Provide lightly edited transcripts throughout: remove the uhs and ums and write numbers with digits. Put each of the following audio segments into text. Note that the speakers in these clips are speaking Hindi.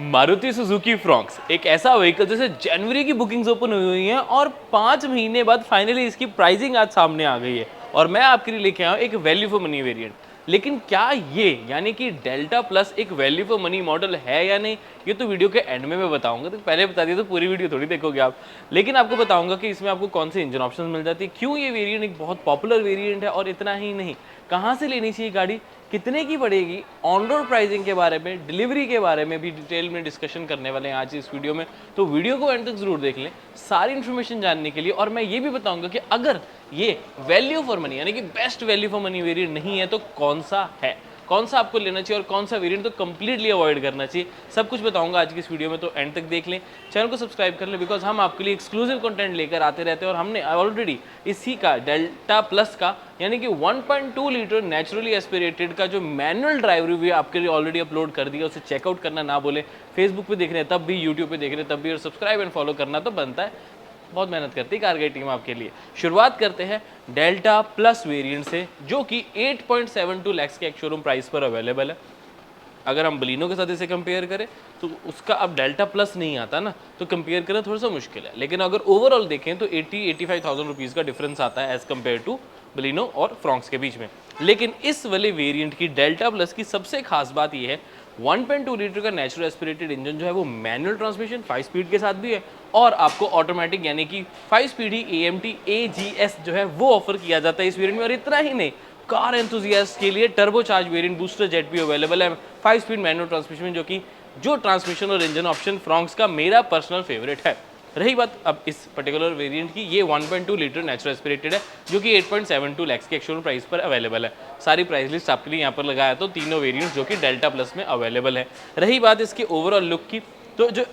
मारुति सुजुकी फ्रॉन्क्स एक ऐसा व्हीकल जैसे जनवरी की बुकिंग्स ओपन हुई हैं और 5 महीने बाद फाइनली इसकी प्राइसिंग आज सामने आ गई है और मैं आपके लिए लेके आया हूँ एक वैल्यू फॉर मनी वेरिएंट। लेकिन क्या ये यानी कि डेल्टा प्लस एक वैल्यू फॉर मनी मॉडल है या नहीं, ये तो वीडियो के एंड में मैं बताऊंगा। तो पहले बता दिया तो पूरी वीडियो थोड़ी देखोगे आप, लेकिन आपको बताऊंगा कि इसमें आपको कौन से इंजन ऑप्शन मिल जाती है, क्यों ये वेरिएंट एक बहुत पॉपुलर वेरिएंट है, और इतना ही नहीं कहाँ से लेनी चाहिए गाड़ी, कितने की पड़ेगी, ऑन रोड प्राइसिंग के बारे में, डिलीवरी के बारे में भी डिटेल में डिस्कशन करने वाले हैं आज इस वीडियो में। तो वीडियो को एंड तक जरूर देख लें सारी इन्फॉर्मेशन जानने के लिए। और मैं ये भी बताऊंगा कि अगर ये वैल्यू फॉर मनी यानी कि best value for money variant नहीं है तो कौन सा है, कौन सा आपको लेना चाहिए और कौन सा वेरिएंट तो कंप्लीटली अवॉइड करना चाहिए, सब कुछ बताऊंगा आज की इस वीडियो में। तो एंड तक देख लें, चैनल को सब्सक्राइब कर लें, बिकॉज हम आपके लिए एक्सक्लूसिव कंटेंट लेकर आते रहते हैं। और हमने ऑलरेडी इसी का डेल्टा प्लस का यानी कि 1.2 लीटर नेचुरली एस्पिरेटेड का जो मैनुअल ड्राइव रिव्यू आपके लिए ऑलरेडी अपलोड कर दिया, उसे चेकआउट करना ना बोले। फेसबुक पे देख रहे हैं तब भी, यूट्यूब पे देख रहे हैं तब भी, और सब्सक्राइब एंड फॉलो करना तो बनता है। बहुत मेहनत करती है कारगिल टीम आपके लिए। शुरुआत करते हैं डेल्टा प्लस वेरिएंट से, जो कि 8.72 लाख के एक शोरूम प्राइस पर अवेलेबल है। अगर हम बलिनो के साथ इसे कंपेयर करें तो उसका अब डेल्टा प्लस नहीं आता ना, तो कंपेयर करना थोड़ा सा मुश्किल है। लेकिन अगर ओवरऑल देखें तो 85,000 रुपीज़ का डिफरेंस आता है एज़ कम्पेयर टू बलिनो और फ्रॉन्क्स के बीच में। लेकिन इस वाले वेरिएंट की डेल्टा प्लस की सबसे खास बात यह है 1.2 लीटर का नेचुरल एस्पिरेटेड इंजन जो है वो मैनुअल ट्रांसमिशन 5 स्पीड के साथ भी है, और आपको ऑटोमेटिक यानी कि 5 स्पीड ही AMT AGS जो है वो ऑफर किया जाता है इस वेरिएंट में। और इतना ही नहीं, कार एंथुजियास्ट के लिए turbo charge variant booster jet भी अवेलेबल है 5 स्पीड मैनुअल ट्रांसमिशन में, जो ट्रांसमिशन और इंजन ऑप्शन फ्रॉन्क्स का मेरा पर्सनल फेवरेट है। रही बात अब इस पर्टिकुलर वेरिएंट की, ये 1.2 लीटर नेचुरल एस्पिरेटेड है जो कि 8.72 लाख के एक्चुअल प्राइस पर अवेलेबल है। सारी प्राइस लिस्ट आपके लिए यहाँ पर लगाया तो तीनों वेरिएंट्स जो कि डेल्टा प्लस में अवेलेबल है। रही बात इसकी ओवरऑल लुक की, तो जो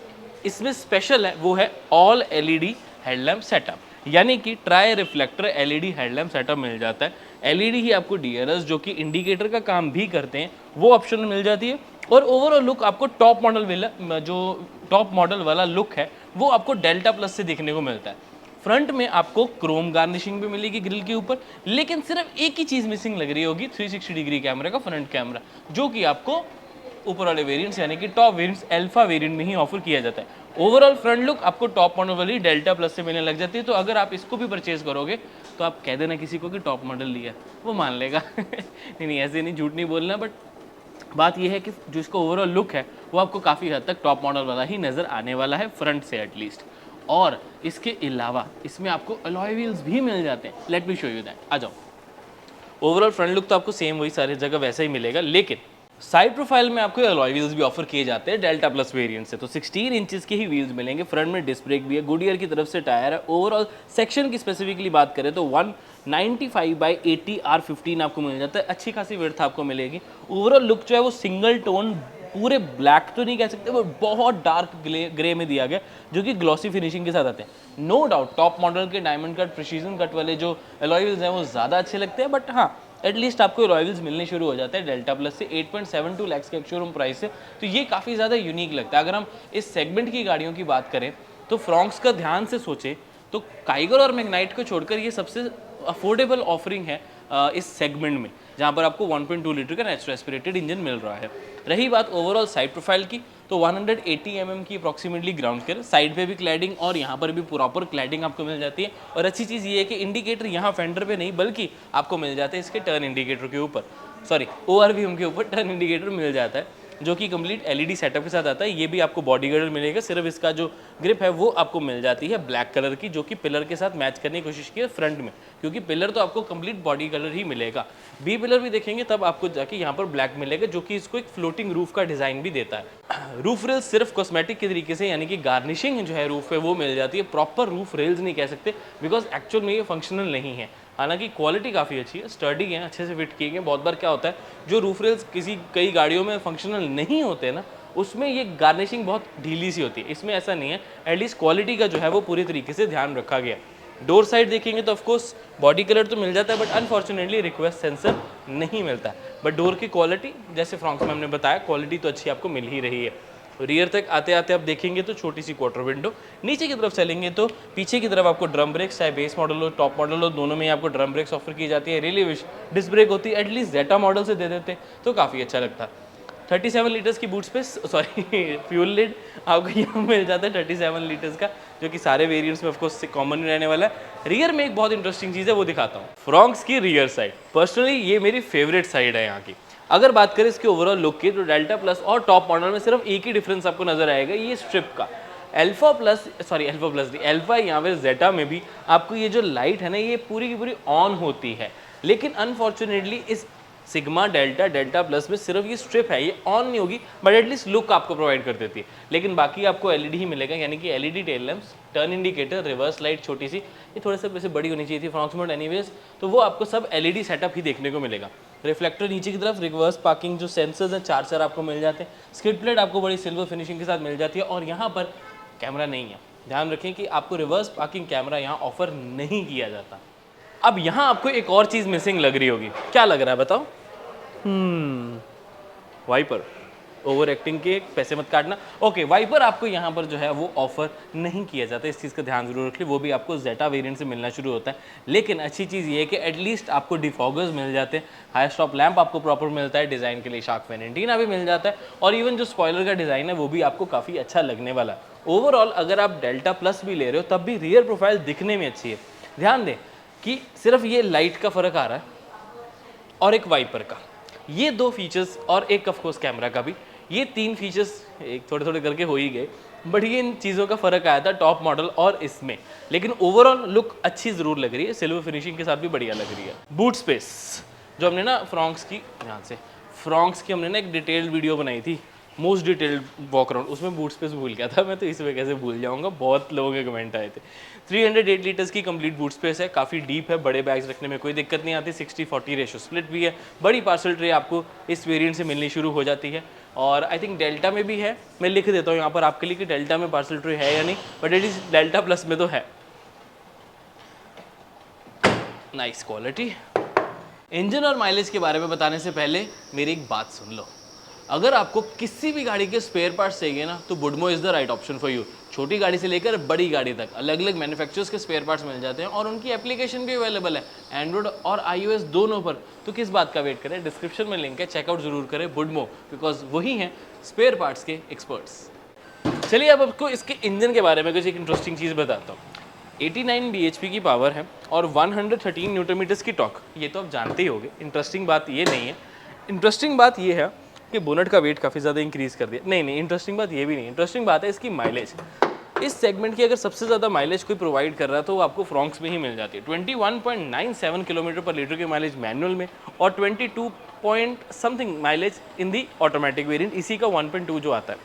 इसमें स्पेशल है वो है ऑल LED हेडलैम्प सेटअप, यानी कि tri reflector LED headlamp setup मिल जाता है। LED ही आपको DRS जो कि इंडिकेटर का काम भी करते हैं वो ऑप्शन मिल जाती है। और ओवरऑल लुक आपको टॉप मॉडल वाला, जो टॉप मॉडल वाला लुक है वो आपको डेल्टा प्लस से देखने को मिलता है। फ्रंट में आपको क्रोम गार्निशिंग भी मिलेगी ग्रिल के ऊपर, लेकिन सिर्फ एक ही चीज़ मिसिंग लग रही होगी, 360 डिग्री कैमरे का फ्रंट कैमरा, जो कि आपको ऊपर वाले वेरिएंट्स यानी कि टॉप वेरिएंट्स अल्फा वेरिएंट में ही ऑफर किया जाता है। ओवरऑल फ्रंट लुक आपको टॉप मॉडल वाली डेल्टा प्लस से मिलने लग जाती है। तो अगर आप इसको भी परचेज करोगे तो आप कह देना किसी को कि टॉप मॉडल लिया, वो मान लेगा। नहीं, ऐसे नहीं, झूठ नहीं बोलना। बट बात यह है कि जो इसका ओवरऑल लुक है वो आपको काफ़ी हद तक टॉप मॉडल वाला ही नज़र आने वाला है, फ्रंट से एटलीस्ट। और इसके अलावा इसमें आपको अलॉय व्हील्स भी मिल जाते हैं। Let me show you that, आ जाओ। ओवरऑल फ्रंट लुक तो आपको सेम वही सारी जगह वैसा ही मिलेगा, लेकिन साइड प्रोफाइल में आपको अलॉय व्हील्स भी ऑफर किए जाते हैं डेल्टा प्लस वेरिएंट से। तो 16 इंचेस के ही व्हील्स मिलेंगे, फ्रंट में डिस्क ब्रेक भी है, गुडियर की तरफ से टायर है। ओवरऑल सेक्शन की स्पेसिफिकली बात करें तो 195/80 R15 आपको मिल जाता है, अच्छी खासी विड्थ आपको मिलेगी। ओवरऑल लुक जो है वो सिंगल टोन, पूरे ब्लैक तो नहीं कह सकते, वो बहुत डार्क ग्रे में दिया गया, जो कि ग्लॉसी फिनिशिंग के साथ आते हैं। नो डाउट टॉप मॉडल के डायमंड कट, प्रिसीजन कट वाले जो अलॉय व्हील्स हैं वो ज़्यादा अच्छे लगते हैं, बट हाँ एटलीस्ट आपको अलॉय व्हील्स मिलने शुरू हो जाते हैं डेल्टा प्लस से 8.72 लाख के शोरूम प्राइस से। तो ये काफ़ी ज़्यादा यूनिक लगता है। अगर हम इस सेगमेंट की गाड़ियों की बात करें तो फ्रॉन्क्स का ध्यान से सोचें तो काइगर और मैग्नाइट को छोड़कर ये सबसे अफोर्डेबल ऑफरिंग है इस सेगमेंट में, जहाँ पर आपको 1.2 लीटर का नेचुरल एस्पिरेटेड इंजन मिल रहा है। रही बात ओवरऑल साइड प्रोफाइल की, तो 180 mm की अप्रॉक्सीमेटली ग्राउंड क्लियर, साइड पे भी क्लैडिंग और यहाँ पर भी प्रॉपर क्लैडिंग आपको मिल जाती है। और अच्छी चीज़ ये है कि इंडिकेटर यहाँ फेंडर पे नहीं बल्कि आपको मिल जाते हैं इसके टर्न इंडिकेटर के ऊपर, सॉरी ORVM के ऊपर टर्न इंडिकेटर मिल जाता है, जो कि कंप्लीट LED सेटअप के साथ आता है। ये भी आपको बॉडी गर्डर मिलेगा, सिर्फ इसका जो ग्रिप है वो आपको मिल जाती है ब्लैक कलर की, जो कि पिलर के साथ मैच करने की कोशिश की है फ्रंट में, क्योंकि पिलर तो आपको कंप्लीट बॉडी कलर ही मिलेगा। बी पिलर भी देखेंगे तब आपको जाके यहाँ पर ब्लैक मिलेगा, जो कि इसको एक फ्लोटिंग रूफ का डिज़ाइन भी देता है। रूफ रेल्स सिर्फ कॉस्मेटिक के तरीके से यानी कि गार्निशिंग जो है रूफ पे वो मिल जाती है, प्रॉपर रूफ रेल्स नहीं कह सकते, बिकॉज एक्चुअल में ये फंक्शनल नहीं है। हालांकि क्वालिटी काफ़ी अच्छी है, स्टर्डी है, अच्छे से फिट किए गए। बहुत बार क्या होता है जो रूफ रेल्स कई गाड़ियों में फंक्शनल नहीं होते ना, उसमें ये गार्निशिंग बहुत ढीली सी होती है, इसमें ऐसा नहीं है। एटलीस्ट क्वालिटी का जो है वो पूरी तरीके से ध्यान रखा गया। डोर साइड देखेंगे तो ऑफकोर्स बॉडी कलर तो मिल जाता है, बट अनफॉर्चुनेटली रिक्वेस्ट सेंसर नहीं मिलता है। बट डोर की क्वालिटी जैसे फ्रॉन्क्स में हमने बताया, क्वालिटी तो अच्छी आपको मिल ही रही है। रियर तक आते आते आप देखेंगे तो छोटी सी क्वार्टर विंडो, नीचे की तरफ चलेंगे तो पीछे की तरफ आपको ड्रम ब्रेक्स, चाहे बेस मॉडल हो टॉप मॉडल हो, दोनों में आपको ड्रम ब्रेक्स ऑफर की जाती है। रियली विश डिस्क ब्रेक होती है, एटलीस्ट जेटा मॉडल से दे देते तो काफ़ी अच्छा लगता। 37 लीटर्स की boot space, sorry fuel lid आपको यहाँ मिल जाता है 37 लीटर्स का, जो कि सारे वेरिएंट्स में ऑफकोर्स कॉमन रहने वाला है। रियर में एक बहुत इंटरेस्टिंग चीज़ है, वो दिखाता हूँ। फ्रॉन्क्स की रियर साइड पर्सनली ये मेरी फेवरेट साइड है यहाँ की। अगर बात करें इसके ओवरऑल लुक की, तो डेल्टा प्लस और टॉप मॉडल में सिर्फ एक ही डिफरेंस आपको नजर आएगा, ये स्ट्रिप का। अल्फा प्लस नहीं, अल्फा यहाँ पे जेटा में भी आपको ये जो लाइट है ना, ये पूरी की पूरी ऑन होती है, लेकिन अनफॉर्चुनेटली इस सिग्मा डेल्टा प्लस में सिर्फ ये स्ट्रिप है, ये ऑन नहीं होगी, बट एटलीस्ट लुक आपको प्रोवाइड कर देती है। लेकिन बाकी आपको एलईडी ही मिलेगा, यानी कि LED tail lamps, turn indicator, reverse light छोटी सी, ये थोड़े से वैसे बड़ी होनी चाहिए थी फ्रॉन्क्स मोड एनीवेज, तो वो आपको सब एलईडी सेटअप ही देखने को मिलेगा। रिफ्लेक्टर नीचे की तरफ, रिवर्स पार्किंग जो सेंसर्स हैं, चार्जर आपको मिल जाते हैं, स्किड प्लेट आपको बड़ी सिल्वर फिनिशिंग के साथ मिल जाती है, और यहाँ पर कैमरा नहीं है। ध्यान रखें कि आपको रिवर्स पार्किंग कैमरा यहाँ ऑफर नहीं किया जाता। अब यहाँ आपको एक और चीज़ मिसिंग लग रही होगी, क्या लग रहा है बताओ? वाइपर। ओवर एक्टिंग के पैसे मत काटना। ओके, वाइपर आपको यहाँ पर जो है वो ऑफर नहीं किया जाता, इस चीज़ का ध्यान जरूर रखिए। वो भी आपको जेटा वेरिएंट से मिलना शुरू होता है, लेकिन अच्छी चीज़ ये है कि एटलीस्ट आपको डिफॉगर्स मिल जाते हैं, हाई स्टॉप लैंप आपको प्रॉपर मिलता है, डिज़ाइन के लिए शार्क फैन एंटीना भी मिल जाता है, और इवन जो स्पॉइलर का डिज़ाइन है वो भी आपको काफ़ी अच्छा लगने वाला है। ओवरऑल अगर आप डेल्टा प्लस भी ले रहे हो तब भी रियर प्रोफाइल दिखने में अच्छी है। ध्यान दें कि सिर्फ ये लाइट का फ़र्क आ रहा है और एक वाइपर का, ये दो फीचर्स, और एक ऑफ कोर्स कैमरा का भी, ये तीन फीचर्स एक थोड़े थोड़े करके हो ही गए, बट ये इन चीज़ों का फ़र्क आया था टॉप मॉडल और इसमें। लेकिन ओवरऑल लुक अच्छी ज़रूर लग रही है, सिल्वर फिनिशिंग के साथ भी बढ़िया लग रही है। बूट स्पेस जो हमने ना फ्रॉन्क्स की हमने ना एक डिटेल्ड वीडियो बनाई थी, मोस्ट डिटेल्ड वॉक अराउंड, उसमें बूट स्पेस भूल गया था मैं, तो इस वजह से भूल जाऊंगा, बहुत लोगों के कमेंट आए थे। 308 लीटर्स की कंप्लीट बूट स्पेस है, काफ़ी डीप है, बड़े बैग्स रखने में कोई दिक्कत नहीं आती, 60-40 रेशो स्प्लिट भी है, बड़ी पार्सल ट्रे आपको इस वेरिएंट से मिलनी शुरू हो जाती है, और आई थिंक डेल्टा में भी है। मैं लिख देता हूँ यहाँ पर आपके लिए कि डेल्टा में पार्सल ट्रे है या नहीं, but at least delta plus में तो है। Nice quality. इंजन और माइलेज के बारे में बताने से पहले मेरी एक बात सुन लो। अगर आपको किसी भी गाड़ी के स्पेयर पार्ट्स चाहिए ना, तो Boodmo is the right option for you. छोटी गाड़ी से लेकर बड़ी गाड़ी तक अलग अलग मैन्युफैक्चरर्स के स्पेयर पार्ट्स मिल जाते हैं, और उनकी एप्लीकेशन भी अवेलेबल है एंड्रॉइड और iOS दोनों पर। तो किस बात का वेट करें, डिस्क्रिप्शन में लिंक है, चेकआउट जरूर करें बुडमो, बिकॉज वही हैं स्पेयर पार्ट्स के एक्सपर्ट्स। चलिए अब आपको इसके इंजन के बारे में कुछ एक इंटरेस्टिंग चीज़ बताता हूँ। 89 bhp की पावर है और 113 न्यूटन मीटर्स की टॉर्क, ये तो आप जानते ही होंगे। इंटरेस्टिंग बात ये नहीं है, इंटरेस्टिंग बात ये है कि बोनट का वेट काफ़ी ज़्यादा इंक्रीज कर दिया। नहीं, इंटरेस्टिंग बात ये भी नहीं, इंटरेस्टिंग बात है इसकी माइलेज। इस सेगमेंट की अगर सबसे ज़्यादा माइलेज कोई प्रोवाइड कर रहा है तो वो आपको फ्रॉन्क्स में ही मिल जाती है। 21.97 किलोमीटर पर लीटर की माइलेज मैनुअल में, और 22 पॉइंट समथिंग माइलेज इन दी ऑटोमेटिक वेरिएंट, इसी का 1.2 जो आता है।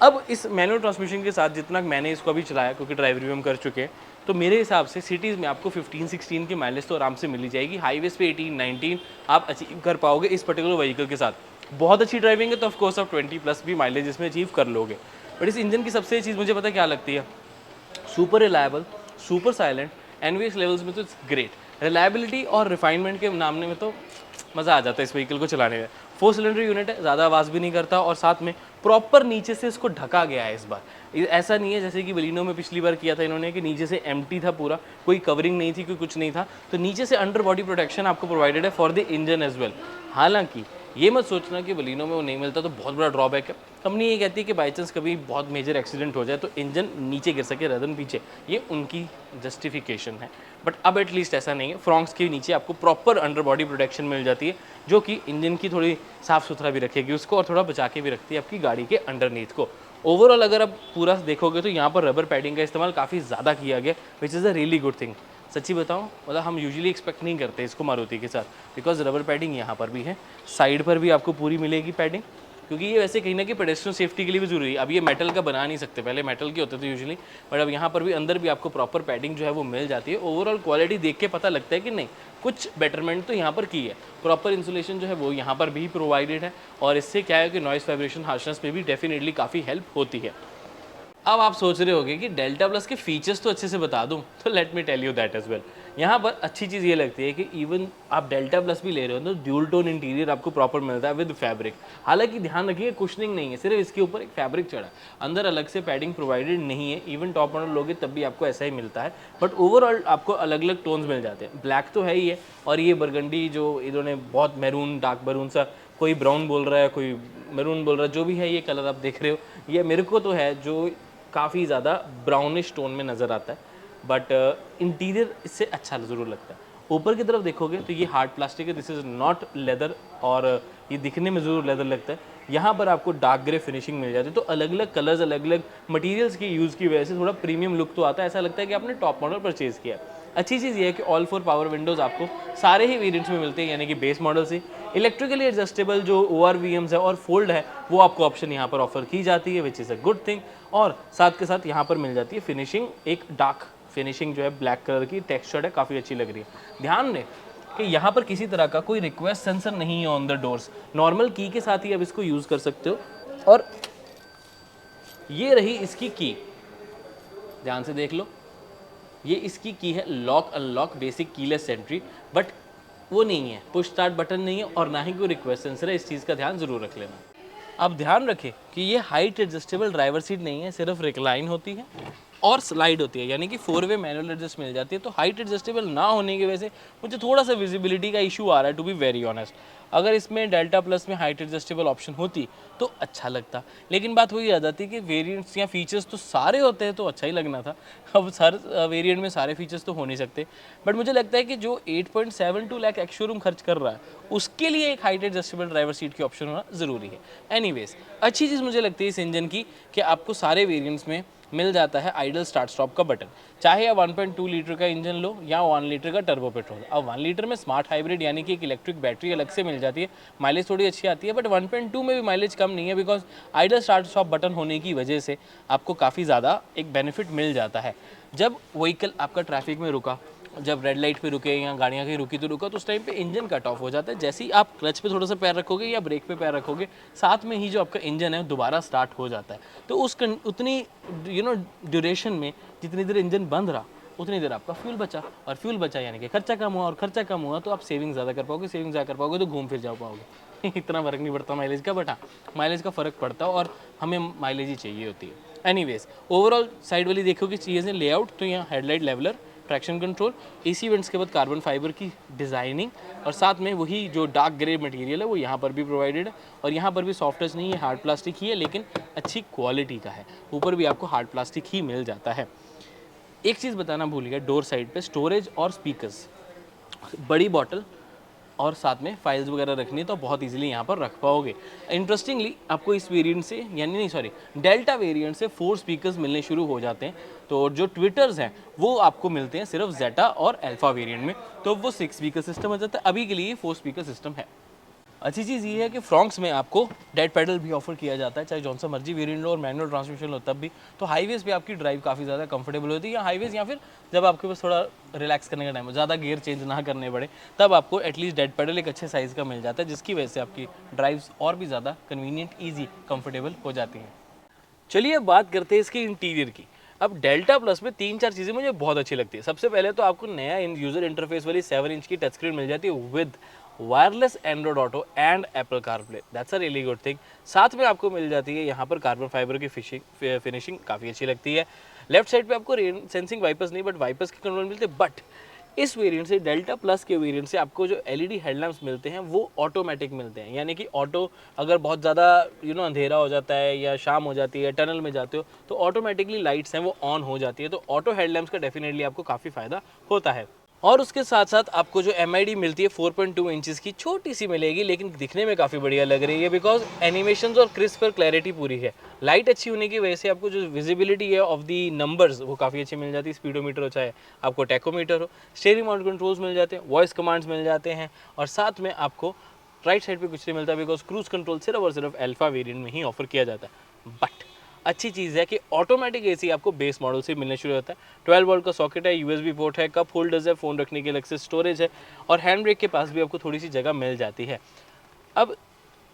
अब इस मैनुअल ट्रांसमिशन के साथ जितना मैंने इसको अभी चलाया, क्योंकि ड्राइव रिव्यू हम कर चुके हैं, तो मेरे हिसाब से सिटीज़ में आपको 15-16 की माइलेज तो आराम से मिली जाएगी। हाईवेज पे 18-19 आप अचीव कर पाओगे इस पर्टिकुलर व्हीकल के साथ। बहुत अच्छी ड्राइविंग है तो ऑफकोर्स आप 20+ भी माइलेज इसमें अचीव कर लोगे। बट इस इंजन की सबसे चीज़ मुझे पता क्या लगती है, super reliable, super silent, NVS levels में तो इट्स ग्रेट। रिलायबिलिटी और रिफाइनमेंट के नामने में तो मज़ा आ जाता है इस व्हीकल को चलाने में। 4 सिलेंडर यूनिट है, ज़्यादा आवाज़ भी नहीं करता, और साथ में प्रॉपर नीचे से इसको ढका गया है इस बार। ऐसा नहीं है जैसे कि बलिनो में पिछली बार किया था इन्होंने कि नीचे से एम्प्टी था पूरा, कोई कवरिंग नहीं थी, कोई कुछ नहीं था, तो नीचे से अंडर बॉडी प्रोटेक्शन आपको प्रोवाइडेड है for the engine as well. हालांकि ये मत सोचना कि बलिनो में वो नहीं मिलता तो बहुत बड़ा ड्रॉबैक है। कंपनी ये कहती है कि बाई चांस कभी बहुत मेजर एक्सीडेंट हो जाए तो इंजन नीचे गिर सके rather than पीछे, ये उनकी जस्टिफिकेशन है। बट अब एटलीस्ट ऐसा नहीं है, फ्रॉन्क्स के नीचे आपको प्रॉपर अंडर बॉडी प्रोटेक्शन मिल जाती है, जो कि इंजन की थोड़ी साफ़ सुथरा भी रखेगी उसको, और थोड़ा बचा के भी रखती है आपकी गाड़ी के अंडरनीथ को। ओवरऑल अगर आप पूरा देखोगे तो यहाँ पर रबर पैडिंग का इस्तेमाल काफ़ी ज़्यादा किया गया, which is a really good thing. सच्ची बताऊँ, मतलब हम यूजुअली एक्सपेक्ट नहीं करते इसको मारुति के साथ, बिकॉज रबर पैडिंग यहाँ पर भी है, साइड पर भी आपको पूरी मिलेगी पैडिंग, क्योंकि ये वैसे कहीं ना कहीं पेडेस्ट्रियन सेफ्टी के लिए भी जरूरी है। अब ये मेटल का बना नहीं सकते, पहले मेटल के होते थे यूजुअली, बट अब यहाँ पर भी अंदर भी आपको प्रॉपर पैडिंग जो है वो मिल जाती है। ओवरऑल क्वालिटी देख के पता लगता है कि नहीं, कुछ बेटरमेंट तो यहाँ पर की है। प्रॉपर इंसुलेशन जो है वो यहाँ पर भी प्रोवाइडेड है, और इससे क्या है कि नॉइस वाइब्रेशन हार्शनेस में भी डेफिनेटली काफ़ी हेल्प होती है। अब आप सोच रहे होगे कि डेल्टा प्लस के फीचर्स तो अच्छे से बता दूं, तो let me tell you that as well. यहाँ पर अच्छी चीज़ ये लगती है कि इवन आप डेल्टा प्लस भी ले रहे हो तो ड्यूल टोन इंटीरियर आपको प्रॉपर मिलता है विद फैब्रिक। हालांकि ध्यान रखिए कुशनिंग नहीं है, सिर्फ इसके ऊपर एक फैब्रिक चढ़ा, अंदर अलग से पैडिंग प्रोवाइडेड नहीं है। इवन टॉप मॉडल लोगे तब भी आपको ऐसा ही मिलता है, बट ओवरऑल आपको अलग अलग टोन्स मिल जाते हैं। ब्लैक तो है ही है, और ये बरगंडी जो इन्होंने बहुत मैरून डार्क मैरून सा कोई ब्राउन बोल रहा है, कोई मैरून बोल रहा है, जो भी है ये कलर आप देख रहे हो, ये मेरे को तो है जो काफ़ी ज़्यादा ब्राउनिश टोन में नज़र आता है, बट इंटीरियर इससे अच्छा ज़रूर लगता है। ऊपर की तरफ देखोगे तो ये हार्ड प्लास्टिक है, दिस इज़ नॉट लेदर, और ये दिखने में ज़रूर लेदर लगता है। यहाँ पर आपको डार्क ग्रे फिनिशिंग मिल जाती है, तो अलग अलग कलर्स, अलग अलग मटेरियल्स की यूज़ की वजह से थोड़ा प्रीमियम लुक तो आता है, ऐसा लगता है कि आपने टॉप मॉडल परचेज़ किया है। अच्छी चीज़ ये है कि ऑल 4 पावर विंडोज़ आपको सारे ही वेरिएंट्स में मिलते हैं, यानी कि बेस मॉडल से इलेक्ट्रिकली एडजस्टेबल जो ORVMs है और फोल्ड है, वो आपको ऑप्शन यहाँ पर ऑफर की जाती है, which is a good thing. और साथ के साथ यहाँ पर मिल जाती है फिनिशिंग, एक डार्क फिनिशिंग जो है ब्लैक कलर की टेक्सचर्ड है, काफ़ी अच्छी लग रही है। ध्यान दें कि यहाँ पर किसी तरह का कोई रिक्वेस्ट सेंसर नहीं है ऑन द डोर्स, नॉर्मल की के साथ ही आप इसको यूज़ कर सकते हो। और ये रही इसकी की, ध्यान से देख लो, ये इसकी की है lock unlock basic keyless entry, but वो नहीं है, पुश स्टार्ट बटन नहीं है और ना ही कोई रिक्वेस्ट सेंसर है, इस चीज़ का ध्यान ज़रूर रख लेना। अब ध्यान रखें कि ये हाइट एडजस्टेबल ड्राइवर सीट नहीं है, सिर्फ रिक्लाइन होती है और स्लाइड होती है, यानी कि 4 वे मैनुअल एडजस्ट मिल जाती है। तो हाइट एडजस्टेबल ना होने की वजह से मुझे थोड़ा सा विजिबिलिटी का इशू आ रहा है, टू बी वेरी ऑनेस्ट। अगर इसमें डेल्टा प्लस में हाइट एडजस्टेबल ऑप्शन होती तो अच्छा लगता, लेकिन बात वही आ जाती कि वेरिएंट्स या फीचर्स तो सारे होते हैं तो अच्छा ही लगना था। अब हर वेरिएंट में सारे फीचर्स तो हो नहीं सकते, बट मुझे लगता है कि जो 8.72 लाख एक्स शोरूम खर्च कर रहा है उसके लिए एक हाइट एडजस्टेबल ड्राइवर सीट की ऑप्शन होना ज़रूरी है। एनीवेज, अच्छी चीज़ मुझे लगती है इस इंजन की कि आपको सारे वेरिएंट्स में मिल जाता है आइडल स्टार्ट स्टॉप का बटन, चाहे आप 1.2 लीटर का इंजन लो या 1 लीटर का टर्बो पेट्रोल। अब 1 लीटर में स्मार्ट हाइब्रिड यानी कि एक इलेक्ट्रिक बैटरी अलग से मिल जाती है, माइलेज थोड़ी अच्छी आती है, बट 1.2 में भी माइलेज कम नहीं है, because idol start stop button होने की वजह से आपको काफ़ी ज़्यादा एक बेनिफिट मिल जाता है। जब व्हीकल आपका ट्रैफिक में रुका, जब रेड लाइट पे रुके या गाड़ियाँ कहीं रुकी तो रुका, तो उस टाइम पे इंजन कट ऑफ हो जाता है। जैसे ही आप क्लच पे थोड़ा सा पैर रखोगे या ब्रेक पे पैर रखोगे, साथ में ही जो आपका इंजन है दोबारा स्टार्ट हो जाता है। तो उतनी ड्यूरेशन में जितनी देर इंजन बंद रहा उतनी देर आपका फ्यूल बचा, और फ्यूल बचा यानी कि खर्चा कम हुआ, और खर्चा कम हुआ तो आप सेविंग ज़्यादा कर पाओगे, सेविंग ज़्यादा कर पाओगे तो घूम फिर जा पाओगे। इतना फ़र्क नहीं पड़ता माइलेज का, बट हाँ माइलेज का फ़र्क पड़ता है और हमें माइलेज ही चाहिए होती है। एनीवेज, ओवरऑल साइड वाली देखोगे चीज़ें लेआउट, तो यहाँ headlight leveller, traction control, AC vents के बाद कार्बन फाइबर की डिज़ाइनिंग, और साथ में वही जो डार्क ग्रे मटेरियल है वो यहाँ पर भी प्रोवाइडेड है, और यहाँ पर भी सॉफ्ट टच नहीं है, हार्ड प्लास्टिक ही है, लेकिन अच्छी क्वालिटी का है। ऊपर भी आपको हार्ड प्लास्टिक ही मिल जाता है। एक चीज़ बताना भूल गया, डोर साइड पे स्टोरेज और स्पीकर्स, बड़ी बॉटल और साथ में फाइल्स वगैरह रखनी है तो बहुत इजीली यहाँ पर रख पाओगे। इंटरेस्टिंगली आपको इस वेरिएंट से, यानी नहीं सॉरी, डेल्टा वेरिएंट से 4 स्पीकर्स मिलने शुरू हो जाते हैं। तो जो ट्विटर्स हैं वो आपको मिलते हैं सिर्फ जेटा और अल्फा वेरिएंट में, तो वो 6 स्पीकर सिस्टम हो जाता है। अभी के लिए 4 स्पीकर सिस्टम है। अच्छी चीज़ ये है कि फ्रॉन्क्स में आपको डेड पैडल भी ऑफर किया जाता है, चाहे जौन सा मर्जी वेरिएंट लो और मैनुअल ट्रांसमिशन लो तब भी। तो हाईवेज पे आपकी ड्राइव काफ़ी ज़्यादा कंफर्टेबल होती है, या हाईवेज या फिर जब आपके पास थोड़ा रिलैक्स करने का टाइम हो, ज़्यादा गियर चेंज ना करने पड़े, तब आपको एटलीस्ट डेड पैडल एक अच्छे साइज़ का मिल जाता है, जिसकी वजह से आपकी ड्राइव्स और भी ज़्यादा कन्वीनियंट, ईजी, कंफर्टेबल हो जाती हैं। चलिए अब बात करते हैं इसके इंटीरियर की। अब डेल्टा प्लस में 3-4 चीज़ें मुझे बहुत अच्छी लगती है। सबसे पहले तो आपको नया यूज़र इंटरफेस वाली 7 इंच की टच स्क्रीन मिल जाती है with wireless Android auto and Apple CarPlay, that's a really good thing. साथ में आपको मिल जाती है यहाँ पर कार्बन फाइबर की फिनिशिंग काफ़ी अच्छी लगती है। लेफ्ट साइड पे आपको रेन सेंसिंग वाइपर्स नहीं बट वाइपर्स के कंट्रोल मिलते हैं, बट इस वेरिएंट से, डेल्टा प्लस के वेरिएंट से आपको जो एलईडी हेडलैम्प्स मिलते हैं वो ऑटोमेटिक मिलते हैं, यानी कि ऑटो, अगर बहुत ज़्यादा अंधेरा हो जाता है या शाम हो जाती है, टनल में जाते हो, तो ऑटोमेटिकली लाइट्स हैं वो ऑन हो जाती है। तो ऑटो हेडलैम्प्स का डेफिनेटली आपको काफ़ी फ़ायदा होता है। और उसके साथ साथ आपको जो MID मिलती है 4.2 इंचेस की, छोटी सी मिलेगी लेकिन दिखने में काफ़ी बढ़िया लग रही है, बिकॉज एनिमेशंस और क्रिस्प और क्लैरिटी पूरी है। लाइट अच्छी होने की वजह से आपको जो विजिबिलिटी है ऑफ दी नंबर्स वो काफ़ी अच्छी मिल जाती है। स्पीडोमीटर हो चाहे आपको टैकोमीटर हो, स्टीयरिंग माउंट कंट्रोल्स मिल जाते हैं, वॉइस कमांड्स मिल जाते हैं, और साथ में आपको राइट साइड पे कुछ नहीं मिलता, बिकॉज क्रूज कंट्रोल सिर्फ और सिर्फ अल्फा वेरिएंट में ही ऑफर किया जाता है। बट अच्छी चीज़ है कि ऑटोमेटिक एसी आपको बेस मॉडल से मिलने शुरू होता है। 12 वोल्ट का सॉकेट है, USB पोर्ट है, कप होल्डर्स है, फ़ोन रखने के अलग से स्टोरेज है, और हैंड ब्रेक के पास भी आपको थोड़ी सी जगह मिल जाती है। अब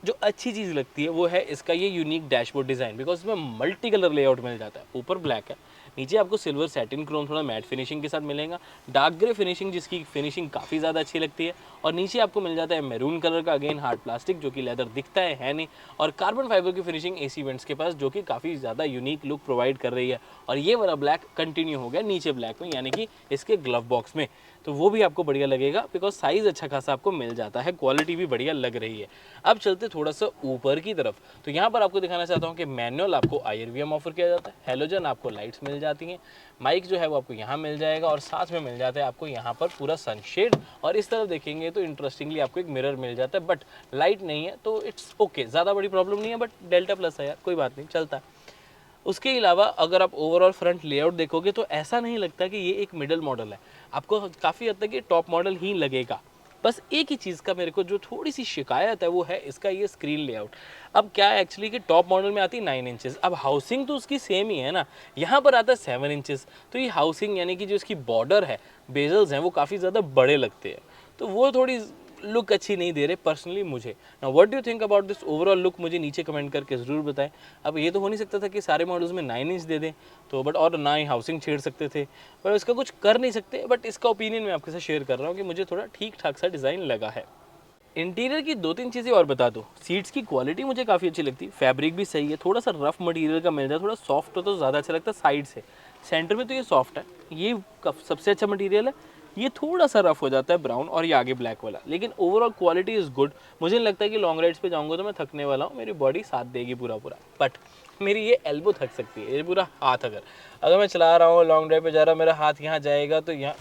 जो अच्छी चीज़ लगती है वो है इसका ये यूनिक डैशबोर्ड डिज़ाइन, बिकॉज इसमें मल्टी कलर लेआउट मिल जाता है। ऊपर ब्लैक है, नीचे आपको सिल्वर सैटिन क्रोम थोड़ा मैट फिनिशिंग के साथ मिलेगा, डार्क ग्रे फिनिशिंग जिसकी फिनिशिंग काफ़ी ज़्यादा अच्छी लगती है, और नीचे आपको मिल जाता है मैरून कलर का अगेन हार्ड प्लास्टिक जो कि लेदर दिखता है नहीं, और कार्बन फाइबर की फिनिशिंग एसी वेंट्स के पास जो कि काफ़ी ज़्यादा यूनिक लुक प्रोवाइड कर रही है। और ये वाला ब्लैक कंटिन्यू हो गया नीचे ब्लैक में, यानी कि इसके ग्लव बॉक्स में, तो वो भी आपको बढ़िया लगेगा बिकॉज साइज़ अच्छा खासा आपको मिल जाता है, क्वालिटी भी बढ़िया लग रही है। अब चलते थोड़ा सा ऊपर की तरफ, तो यहाँ पर आपको दिखाना चाहता हूँ कि मैनुअल आपको IRVM ऑफर किया जाता है, हेलोजन आपको लाइट्स मिल जाती हैं, माइक जो है वो आपको यहाँ मिल जाएगा, और साथ में मिल जाता है आपको यहाँ पर पूरा सनशेड, और इस तरफ देखेंगे तो इंटरेस्टिंगली आपको एक मिरर मिल जाता है, बट लाइट नहीं है तो इट्स ओके, ज़्यादा बड़ी प्रॉब्लम नहीं है, बट डेल्टा प्लस है यार, कोई बात नहीं, चलता है। उसके अलावा अगर आप ओवरऑल फ्रंट लेआउट देखोगे तो ऐसा नहीं लगता कि ये एक मिडल मॉडल है, आपको काफ़ी हद तक ये टॉप मॉडल ही लगेगा। बस एक ही चीज़ का मेरे को जो थोड़ी सी शिकायत है वो है इसका ये स्क्रीन लेआउट। अब क्या है एक्चुअली कि टॉप मॉडल में आती है 9 इंचेस, अब हाउसिंग तो उसकी सेम ही है ना, यहाँ पर आता है 7 इंचेस, तो ये हाउसिंग यानी कि जो इसकी बॉर्डर है, बेजल्स हैं, वो काफ़ी ज़्यादा बड़े लगते हैं, तो वो थोड़ी लुक अच्छी नहीं दे रहे पर्सनली मुझे। ना what do you think about this overall look, मुझे नीचे कमेंट करके ज़रूर बताएं। अब ये तो हो नहीं सकता था कि सारे मॉडल्स में 9 इंच दे दें, तो बट और ना ही हाउसिंग छेड़ सकते थे, पर इसका कुछ कर नहीं सकते, बट इसका ओपिनियन मैं आपके साथ शेयर कर रहा हूँ कि मुझे थोड़ा ठीक ठाक सा डिज़ाइन लगा है। इंटीरियर की 2-3 चीज़ें और बता दूँ, सीट्स की क्वालिटी मुझे काफ़ी अच्छी लगती है, फैब्रिक भी सही है, थोड़ा सा रफ मटेरियल का मिल जाए, थोड़ा सॉफ्ट हो तो ज़्यादा अच्छा लगता है साइड से। सेंटर में तो ये सॉफ्ट है, ये सबसे अच्छा मटेरियल है, ये थोड़ा सा रफ हो जाता है ब्राउन, और ये आगे ब्लैक वाला, लेकिन ओवरऑल क्वालिटी इज़ गुड। मुझे नहीं लगता है कि लॉन्ग राइड्स पे जाऊँगा तो मैं थकने वाला हूँ, मेरी बॉडी साथ देगी पूरा, बट मेरी ये एल्बो थक सकती है, ये पूरा हाथ, अगर मैं चला रहा हूँ लॉन्ग ड्राइव पे जा रहा हूँ, मेरा हाथ यहाँ जाएगा तो यहाँ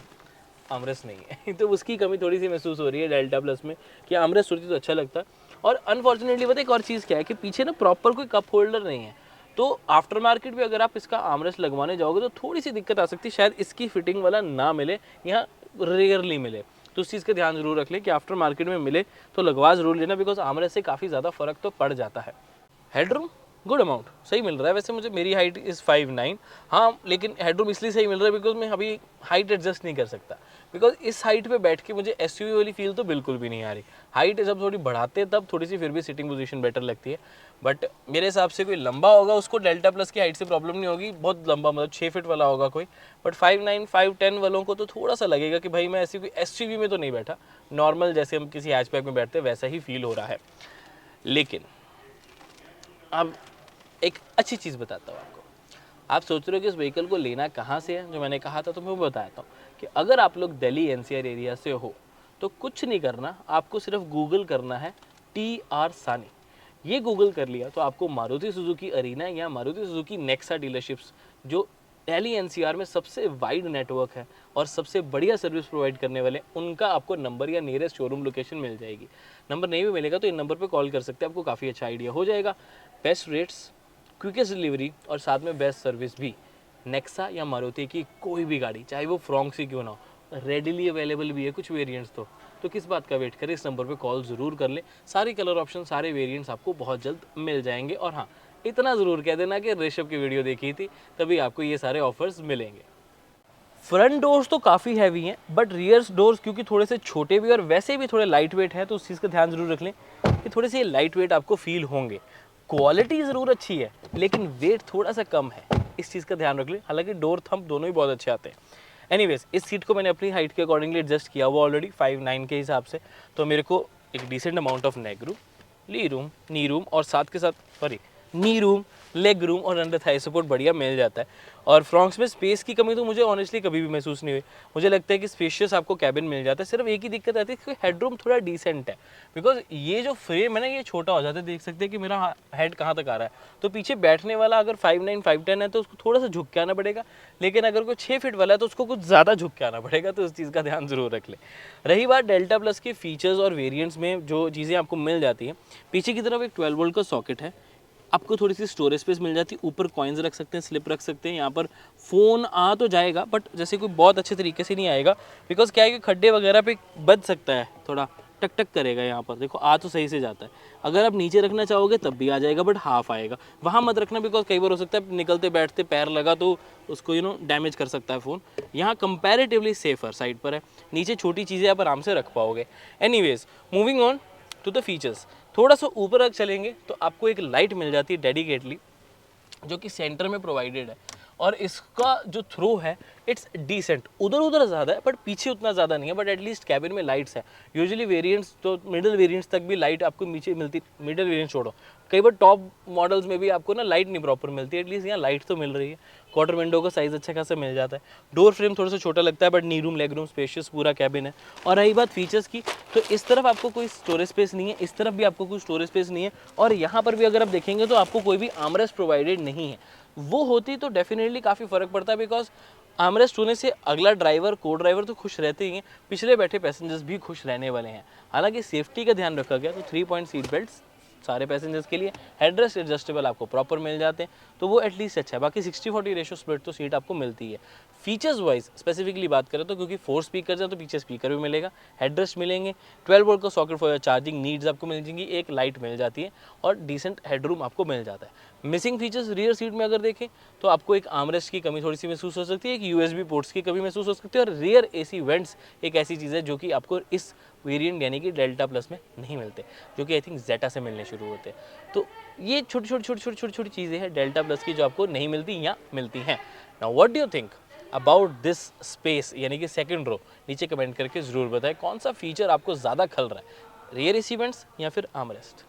आर्मरेस्ट नहीं है तो उसकी कमी थोड़ी सी महसूस हो रही है डेल्टा प्लस में, कि आर्मरेस्ट होती तो अच्छा लगता। और अनफॉर्चुनेटली पता है एक और चीज़ क्या है कि पीछे ना प्रॉपर कोई कप होल्डर नहीं है, तो आफ्टर मार्केट भी अगर आप इसका आर्मरेस्ट लगवाने जाओगे तो थोड़ी सी दिक्कत आ सकती है, शायद इसकी फिटिंग वाला ना मिले, यहाँ रेयरली मिले, तो उस चीज़ का ध्यान जरूर रख लें कि आफ्टर मार्केट में मिले तो लगवा जरूर लेना, बिकॉज आर्मरेस्ट से काफ़ी ज़्यादा फर्क तो पड़ जाता है। हेडरूम गुड अमाउंट सही मिल रहा है, वैसे मुझे मेरी हाइट इज़ 5'9", हाँ, लेकिन हेडरूम इसलिए सही मिल रहा है बिकॉज मैं अभी हाइट एडजस्ट नहीं कर सकता, बिकॉज इस हाइट पे बैठ के मुझे SUV वाली फील तो बिल्कुल भी नहीं आ रही। हाइट जब थोड़ी बढ़ाते हैं तब थोड़ी सी फिर भी सिटिंग पोजीशन बेटर लगती है, बट मेरे हिसाब से कोई लंबा होगा उसको डेल्टा प्लस की हाइट से प्रॉब्लम नहीं होगी, बहुत लंबा मतलब 6 फीट वाला होगा कोई, बट 5'9", 5'10" वालों को तो थोड़ा सा लगेगा कि भाई मैं ऐसी कोई SUV में तो नहीं बैठा, नॉर्मल जैसे हम किसी हैचबैक में बैठते हैं वैसा ही फील हो रहा है। लेकिन अब एक अच्छी चीज़ बताता हूँ आपको, आप सोच रहे हो कि इस व्हीकल को लेना कहाँ से है, जो मैंने कहा था तो मैं वो बताता हूँ कि अगर आप लोग दिल्ली NCR एरिया से हो तो कुछ नहीं करना, आपको सिर्फ गूगल करना है TR सानी। ये गूगल कर लिया तो आपको मारुति सुजुकी अरीना या मारुति सुजुकी नेक्सा डीलरशिप्स, जो दिल्ली NCR में सबसे वाइड नेटवर्क है और सबसे बढ़िया सर्विस प्रोवाइड करने वाले, उनका आपको नंबर या नियरेस्ट शोरूम लोकेशन मिल जाएगी। नंबर नहीं भी मिलेगा तो इन नंबर पर कॉल कर सकते हैं, आपको काफ़ी अच्छा आइडिया हो जाएगा। बेस्ट रेट्स, क्विकेस्ट डिलीवरी और साथ में बेस्ट सर्विस भी। नेक्सा या मारुति की कोई भी गाड़ी, चाहे वो फ्रॉन्क सी क्यों ना हो, रेडिली अवेलेबल भी है कुछ वेरिएंट्स तो किस बात का वेट करें, इस नंबर पे कॉल ज़रूर कर लें। सारे कलर ऑप्शन, सारे वेरिएंट्स आपको बहुत जल्द मिल जाएंगे। और हाँ, इतना ज़रूर कह देना कि ऋषभ की वीडियो देखी थी, तभी आपको ये सारे ऑफर्स मिलेंगे। फ्रंट डोर्स तो काफ़ी हैवी हैं, बट रियर डोर्स क्योंकि थोड़े से छोटे भी और वैसे भी थोड़े लाइट वेट हैं, तो उस चीज़ का ध्यान जरूर रख लें कि थोड़े से लाइट वेट आपको फील होंगे। क्वालिटी ज़रूर अच्छी है लेकिन वेट थोड़ा सा कम है, इस चीज़ का ध्यान रख लें। हालांकि डोर थंब दोनों ही बहुत अच्छे आते हैं। एनीवेज, इस सीट को मैंने अपनी हाइट के अकॉर्डिंगली एडजस्ट किया हुआ ऑलरेडी 5'9" के हिसाब से, तो मेरे को एक decent amount of neck room, knee room और साथ के साथ नी रूम, लेग रूम और अंडर थाई सपोर्ट बढ़िया मिल जाता है। और फ्रॉन्क्स में स्पेस की कमी तो मुझे ऑनेस्टली कभी भी महसूस नहीं हुई। मुझे लगता है कि स्पेशियस आपको कैबिन मिल जाता है। सिर्फ एक ही दिक्कत आती है कि हेडरूम थोड़ा डिसेंट है, बिकॉज ये जो फ्रेम है ना, ये छोटा हो जाता है। देख सकते हैं कि मेरा हेड कहाँ तक आ रहा है, तो पीछे बैठने वाला अगर 5'9", 5'10" है तो उसको थोड़ा सा झुक के आना पड़ेगा, लेकिन अगर कोई 6 फीट वाला है तो उसको कुछ ज़्यादा झुक के आना पड़ेगा, तो उस चीज़ का ध्यान जरूर रख ले। रही बात डेल्टा प्लस के फीचर्स और वेरियंट्स में जो चीज़ें आपको मिल जाती हैं, पीछे की तरफ एक 12 वोल्ट का सॉकेट है, आपको थोड़ी सी स्टोरेज स्पेस मिल जाती है, ऊपर कॉइन्स रख सकते हैं, स्लिप रख सकते हैं। यहाँ पर फ़ोन आ तो जाएगा बट जैसे कोई बहुत अच्छे तरीके से नहीं आएगा, बिकॉज क्या है कि खड्डे वगैरह पे बच सकता है, थोड़ा टक टक करेगा। यहाँ पर देखो आ तो सही से जाता है। अगर आप नीचे रखना चाहोगे तब भी आ जाएगा, बट हाफ आएगा। वहाँ मत रखना, बिकॉज कई बार हो सकता है निकलते बैठते पैर लगा तो उसको डैमेज कर सकता है फ़ोन। यहाँ कंपैरेटिवली सेफर साइड पर है, नीचे छोटी चीज़ें आप आराम से रख पाओगे। Anyways, moving on to the features. थोड़ा सा ऊपर अगर चलेंगे तो आपको एक लाइट मिल जाती है डेडिकेटली, जो कि सेंटर में प्रोवाइडेड है, और इसका जो थ्रो है इट्स डिसेंट, उधर उधर ज़्यादा है बट पीछे उतना ज़्यादा नहीं है, बट एटलीस्ट कैबिन में लाइट्स है। यूजुअली वेरिएंट्स तो मिडिल वेरिएंट्स तक भी लाइट आपको नीचे मिलती, मिडिल वेरिएंट छोड़ो, कई बार टॉप मॉडल्स में भी आपको ना लाइट नहीं प्रॉपर मिलती है, एटलीस्ट यहाँ लाइट तो मिल रही है। क्वार्टर विंडो का साइज़ अच्छा खासा मिल जाता है, डोर फ्रेम थोड़ा सा छोटा लगता है but knee room leg room spacious पूरा कैबिन है। और रही बात फीचर्स की, तो इस तरफ आपको कोई स्टोरेज स्पेस नहीं है, इस तरफ भी आपको कोई स्टोरेज स्पेस नहीं है, और यहाँ पर भी अगर आप देखेंगे तो आपको कोई भी आर्मरेस्ट प्रोवाइडेड नहीं है। वो होती तो डेफिनेटली काफ़ी फ़र्क पड़ता है, बिकॉज आर्मरेस्ट होने से अगला ड्राइवर को ड्राइवर तो खुश रहते ही हैं, पिछले बैठे पैसेंजर्स भी खुश रहने वाले हैं। हालांकि सेफ्टी का ध्यान रखा गया तो 3 पॉइंट सीट बेल्ट्स सारे पैसेंजर्स के लिए, हेडरेस्ट एडजस्टेबल आपको प्रॉपर मिल जाते हैं, तो वो एटलीस्ट अच्छा है। बाकी 60-40 रेशो स्प्लिट तो सीट आपको मिलती है। फीचर्स वाइज स्पेसिफिकली बात करें तो क्योंकि 4 स्पीकर है तो पीछे स्पीकर भी मिलेगा, हेडरेस्ट मिलेंगे, 12 वोल्ट का सॉकेट फॉर चार्जिंग नीड्स आपको मिल जाएंगी, एक लाइट मिल जाती है और डिसेंट हेडरूम आपको मिल जाता है। मिसिंग फीचर्स रियर सीट में अगर देखें तो आपको एक आर्मरेस्ट की कमी थोड़ी सी महसूस हो सकती है, एक यूएसबी पोर्ट्स की कमी महसूस हो सकती है, और रियर एसी वेंट्स एक ऐसी चीज़ है जो कि आपको इस वेरिएंट यानी कि डेल्टा प्लस में नहीं मिलते, जो कि आई थिंक जेटा से मिलने शुरू होते हैं। तो ये छोटी छोटी चीज़ें हैं डेल्टा प्लस की जो आपको नहीं मिलती या मिलती हैं। Now what do you think about this space यानी कि सेकंड रो? नीचे कमेंट करके ज़रूर बताएं कौन सा फीचर आपको ज़्यादा खल रहा है, रियर एसी वेंट्स या फिर आर्मरेस्ट।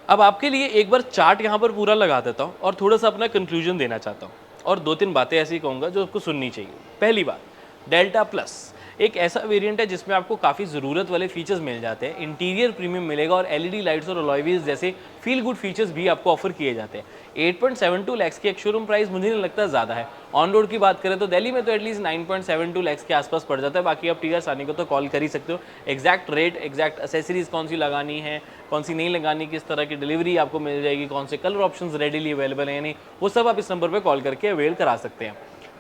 अब आपके लिए एक बार चार्ट यहाँ पर पूरा लगा देता हूँ और थोड़ा सा अपना कंक्लूजन देना चाहता हूँ, और 2-3 बातें ऐसी कहूँगा जो आपको सुननी चाहिए। पहली बात, डेल्टा प्लस एक ऐसा वेरिएंट है जिसमें आपको काफ़ी ज़रूरत वाले फीचर्स मिल जाते हैं, इंटीरियर प्रीमियम मिलेगा और एलईडी लाइट्स और अलॉय व्हील्स जैसे फील गुड फीचर्स भी आपको ऑफर किए जाते हैं। 8.72 लाख की एक शोरूम प्राइस मुझे नहीं लगता ज़्यादा है। ऑन रोड की बात करें तो दिल्ली में तो एटलीस्ट 9.72 लाख के आसपास पड़ जाता है। बाकी आप टीआर सानी को तो कॉल कर ही सकते हो, एग्जैक्ट रेट, एग्जैक्ट एसेसरीज कौन सी लगानी है, कौन सी नहीं लगानी, किस तरह की डिलीवरी आपको मिल जाएगी, कौन से कलर ऑप्शंस रेडीली अवेलेबल हैं या नहीं, वो सब आप इस नंबर पर कॉल करके अवेल करा सकते हैं।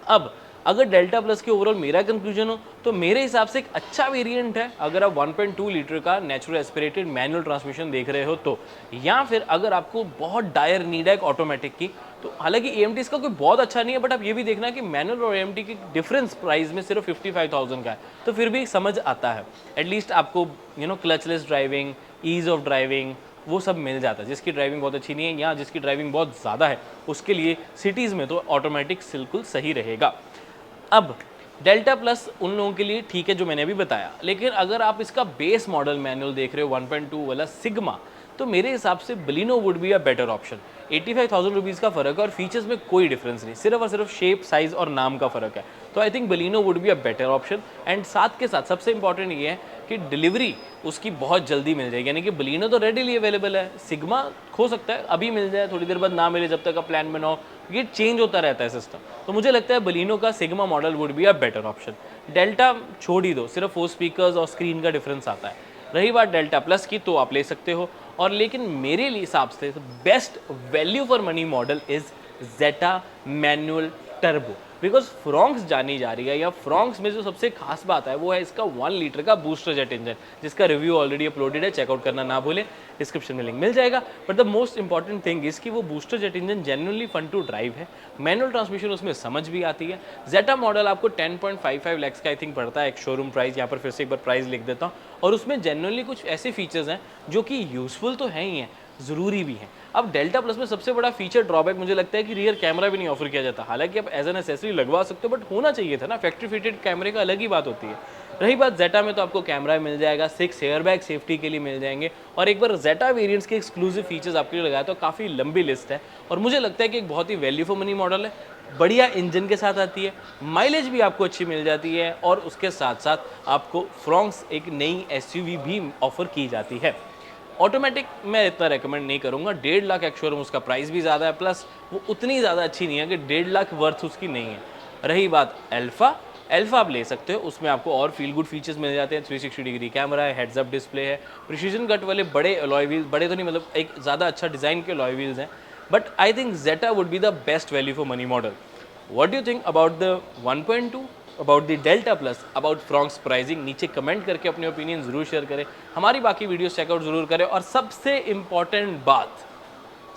अब अगर डेल्टा प्लस के ओवरऑल मेरा कंक्लूजन हो तो मेरे हिसाब से एक अच्छा वेरिएंट है अगर आप 1.2 लीटर का नेचुरल एस्पिरेटेड मैनुअल ट्रांसमिशन देख रहे हो तो, या फिर अगर आपको बहुत डायर नीड है एक ऑटोमेटिक की, तो हालांकि AMT इसका कोई बहुत अच्छा नहीं है, बट आप ये भी देखना कि मैनुअल और AMT की डिफरेंस प्राइस में सिर्फ 55,000 का है, तो फिर भी समझ आता है। एटलीस्ट आपको clutchless driving, ease of driving वो सब मिल जाता है। जिसकी ड्राइविंग बहुत अच्छी नहीं है या जिसकी ड्राइविंग बहुत ज़्यादा है उसके लिए सिटीज़ में तो ऑटोमेटिक बिल्कुल सही रहेगा। अब डेल्टा प्लस उन लोगों के लिए ठीक है जो मैंने अभी बताया, लेकिन अगर आप इसका बेस मॉडल मैनुअल देख रहे हो 1.2 वाला सिग्मा, तो मेरे हिसाब से Baleno would be a better option. 85,000 rupees का फ़र्क है और फीचर्स में कोई डिफरेंस नहीं, सिर्फ और सिर्फ शेप, साइज़ और नाम का फ़र्क है। तो I think Baleno would be a better option. And साथ के साथ सबसे इंपॉर्टेंट ये है कि डिलीवरी उसकी बहुत जल्दी मिल जाएगी, यानी कि बलिनो तो रेडीली अवेलेबल है, सिग्मा हो सकता है अभी मिल जाए, थोड़ी देर बाद ना मिले, जब तक आप प्लान बनाओ, ये चेंज होता रहता है सिस्टम। तो मुझे लगता है बलिनो का sigma model would be a better option. Delta छोड़ ही दो, सिर्फ 4 स्पीकर्स और स्क्रीन का डिफरेंस आता है। रही बात डेल्टा प्लस की, तो आप ले सकते हो, और लेकिन मेरे लिए हिसाब से best value for money model is Zeta manual turbo, because Fronx जानी जा रही है, या फ्रॉन्क्स में जो सबसे खास बात है वो है इसका 1 लीटर का बूस्टर जेट इंजन, जिसका रिव्यू ऑलरेडी अपलोडेड है, चेकआउट करना ना भूलें, डिस्क्रिप्शन में लिंक मिल जाएगा। But the most important thing इसकी वो booster jet engine genuinely fun to drive है, मैनुअल ट्रांसमिशन उसमें समझ भी आती है। जेटा मॉडल आपको 10.55 लाख का आई थिंक पड़ता है एक शोरूम प्राइस, यहाँ पर फिर से एक बार प्राइस लिख देता हूँ, और उसमें जेन्युइनली कुछ ऐसे फीचर्स हैं जो कि यूजफुल तो हैं ही हैं, ज़रूरी भी हैं। अब डेल्टा प्लस में सबसे बड़ा फीचर ड्रॉबैक मुझे लगता है कि रियर कैमरा भी नहीं ऑफर किया जाता, हालांकि आप एज एन एसेसरी लगवा सकते हो, बट होना चाहिए था ना, फैक्ट्री फिटेड कैमरे का अलग ही बात होती है। रही बात जेटा में, तो आपको कैमरा मिल जाएगा, 6 एयरबैग सेफ्टी के लिए मिल जाएंगे, और एक बार जेटा वेरिएंट्स के एक्सक्लूसिव फीचर्स आपके लिए लगाया तो काफ़ी लंबी लिस्ट है, और मुझे लगता है कि एक बहुत ही वैल्यू फॉर मनी मॉडल है। बढ़िया इंजन के साथ आती है, माइलेज भी आपको अच्छी मिल जाती है, और उसके साथ साथ आपको फ्रॉन्क्स एक नई SUV भी ऑफर की जाती है। ऑटोमेटिक मैं इतना रेकमेंड नहीं करूँगा, 1.5 लाख एक शोरूम, उसका प्राइस भी ज़्यादा है, प्लस वो उतनी ज़्यादा अच्छी नहीं है कि 1.5 लाख वर्थ उसकी नहीं है। रही बात अल्फा आप ले सकते हो, उसमें आपको और फील गुड फीचर्स मिल जाते हैं, 360 डिग्री कैमरा है, हेड्स अप डिस्प्ले है, प्रिसीजन कट वाले बड़े अलॉय व्हील्स, बड़े तो नहीं मतलब एक ज़्यादा अच्छा डिज़ाइन के अलॉय व्हील्स हैं, but I think Zeta would be the best value for money model. What do you think about the 1.2, about the Delta plus, about Fronx pricing? नीचे कमेंट करके अपने ओपिनियन ज़रूर शेयर करें, हमारी बाकी वीडियोस चेकआउट ज़रूर करें, और सबसे इंपॉर्टेंट बात,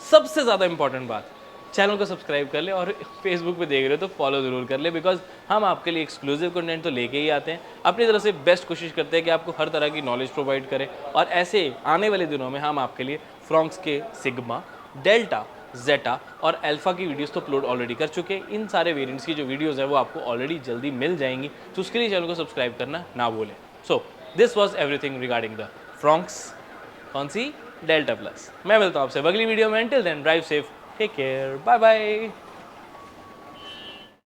सबसे ज़्यादा इंपॉर्टेंट बात, चैनल को सब्सक्राइब कर ले और फेसबुक पे देख रहे हो तो फॉलो ज़रूर कर ले, बिकॉज हम आपके लिए एक्सक्लूसिव कंटेंट तो लेके ही आते हैं। अपनी तरफ से बेस्ट कोशिश करते हैं कि आपको हर तरह की नॉलेज प्रोवाइड करें, और ऐसे आने वाले दिनों में हम आपके लिए फ्रॉन्क्स के सिग्मा, डेल्टा, जेटा और अल्फा की वीडियोस तो अपलोड ऑलरेडी कर चुके हैं। इन सारे वेरिएंट्स की जो वीडियोस है वो आपको ऑलरेडी जल्दी मिल जाएंगी, तो उसके लिए चैनल को सब्सक्राइब करना ना भूलें। So this was everything regarding the Fronx, कौन सी, डेल्टा प्लस। मैं मिलता हूँ आपसे अगली वीडियो में। Till then drive safe, take care, bye bye.